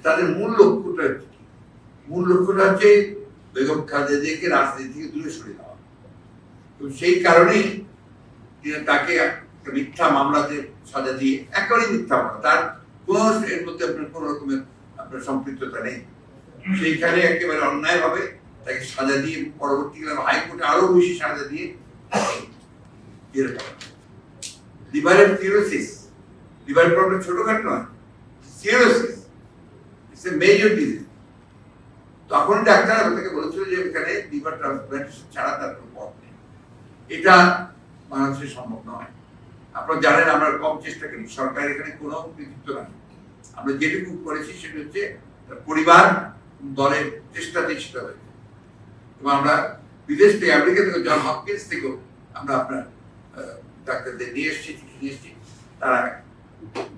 তাদের মূল লক্ষ্যটা কি? মূল লক্ষ্যটা হচ্ছে বেগম খালেদা জিয়াকে রাজনীতি থেকে দূরে সরিয়ে দেওয়া। তো সেই কারণেই তাকে মিথ্যা মামলাতে সাজা দিয়ে, একেবারেই মিথ্যা মামলা, তার কোন এর মধ্যে আপনার কোন রকমের আপনার সম্পৃক্ততা নেই, সেইখানে একেবারে অন্যায় ভাবে তাকে সাজা দিয়ে পরবর্তীকালে হাইকোর্টে আরো বেশি সাজা দিয়ে লিভারের সিরোসিস, লিভার প্রবলেম ছোটখাটো নয়, cirrhosis it's a major disease. তখন ডাক্তার তাকে বলেছিল যে এখানে লিভার ট্রান্সপ্লান্টেশন ছাড়া তার কোনো পথ নেই, এটা বাংলাদেশে সম্ভব নয়। আপনারা জানেন আমরা কম চেষ্টা করি, সরকার এখানে কোনো কৃতিত্ব নাই। আমরা যেটুকু করেছি সেটা হচ্ছে পরিবার দলের চেষ্টাতেই সেটা হয়েছে। এবং আমরা বিদেশ থেকে, আমেরিকা থেকে, জন হপকিন্স থেকেও আমরা আপনার ডাক্তারদের নিয়ে এসেছি, তারা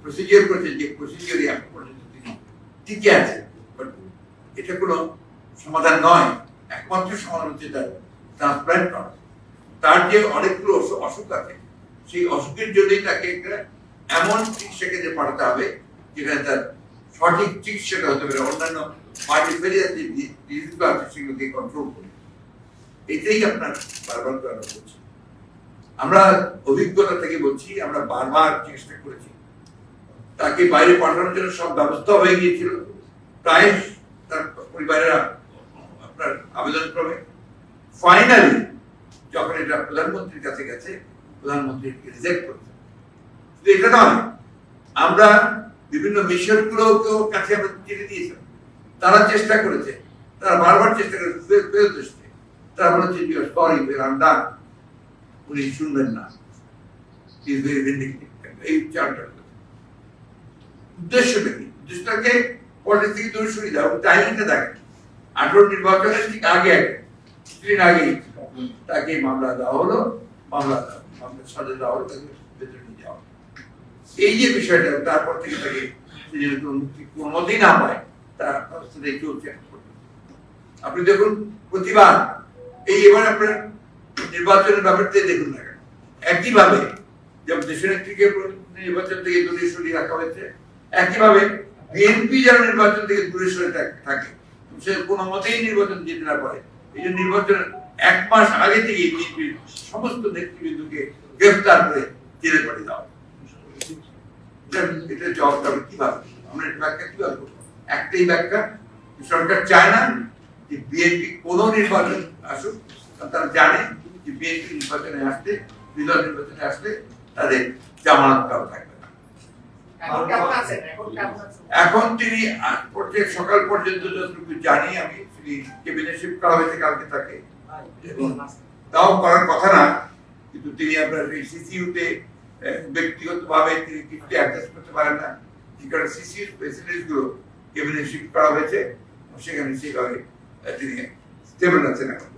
প্রসিডিওর করেছে, যে প্রসিডিওরই এখন পর্যন্ত তিনি টিকে আছে। এটা কোনো সমাধান নয়, একমাত্র সমাধান হচ্ছে তার ট্রান্সপ্লান্ট করা। তার যে অনেকগুলো অসুখ আছে, সেই অসুখের জন্যই তাকে একটা এমন চিকিৎসা কেন্দ্রে পাঠাতে হবে যেখানে তার সঠিক চিকিৎসাটা হতে পারে, অন্যান্য মাল্টিফেরিয়াস যে ডিজিজগুলো আছে সেগুলোকে কন্ট্রোল করে। এটাই আপনার বারবার করা বলছি, আমরা অভিজ্ঞতা থেকে বলছি, আমরা বারবার চেষ্টা করেছি। তাকে বাইরে পাঠানোর জন্য সব ব্যবস্থা হয়ে গিয়েছিল, প্রায় তার পরিবারের আপনার আবেদন ক্রমে। ফাইনালি যখন এটা প্রধানমন্ত্রীর কাছে গেছে, প্রধানমন্ত্রী রিজেক্ট করেছে। শুধু এটা নয়, আমরা বিভিন্ন মিশনগুলোকেও কাছে আমরা চিঠি দিয়েছিলাম, তারা চেষ্টা করেছে, তারা বারবার চেষ্টা করেছে, ফেরত এসছে। তারা বলেছে সরি ডান, উনি শুনবেন না, এই চারটা উদ্দেশ্যটা কি? উদ্দেশ্যটাকে পলিটিক্স থেকে দূরে সরিয়ে দেওয়া। টাইমিংটা দেখেন, 18 নির্বাচনের ঠিক আগে কিছুদিন আগেই তাকে মামলা দেওয়া হলো, মামলা সাজা দেওয়া হলো, তাকে ভেতরে নিয়ে যাওয়া। এই যে বিষয়টা, তারপর থেকে তাকে মুক্তি কোনোদিন না পায়, তার অবস্থা চলছে। আপনি দেখুন প্রতিবার এই এবার আপনার নির্বাচনের ব্যাপারটা দেখুন না কেন, একইভাবে যেমন দেশনেত্রীকে নির্বাচন থেকে দূরে সরিয়ে রাখা হয়েছে, একইভাবে বিএনপি যেন নির্বাচন থেকে দূরে সরে থাকে, সে কোনো মতেই নির্বাচন যেতে না পারে। এই যে নির্বাচনের 1 মাস আগে থেকে বিএনপির সমস্ত নেতৃবৃন্দকে গ্রেফতার করে জেলে পাঠিয়ে দেওয়া। এটা জবাব কিভাবে, আমরা এটা ব্যাখ্যা কিভাবে করবো? একটাই ব্যাখ্যা, সরকার চায় না যে বিএনপি কোন নির্বাচন আসুক, তারা জানে যে বিএনপি নির্বাচনে আসলে, বিরোধী নির্বাচনে আসলে তাদের জামানত কারো থাকবে না। এখন তিনি সকাল পর্যন্ত যতটুকু জানি আমি, তিনি ক্যাবিনেট শিফট করা হয়েছে কালকে তাকে, তাও করার কথা না, কিন্তু তিনি আপনার এই সিসিইউতে ব্যক্তিগতভাবে তিনি কিছু অ্যাডজাস্ট করতে পারেন না, যে কারণে সিসিইউ প্রেসিডেন্ট গুলো ক্যাবিনেট শিফট করা হয়েছে, সেখানে সেভাবে তিনি স্টেবল আছেন এখন।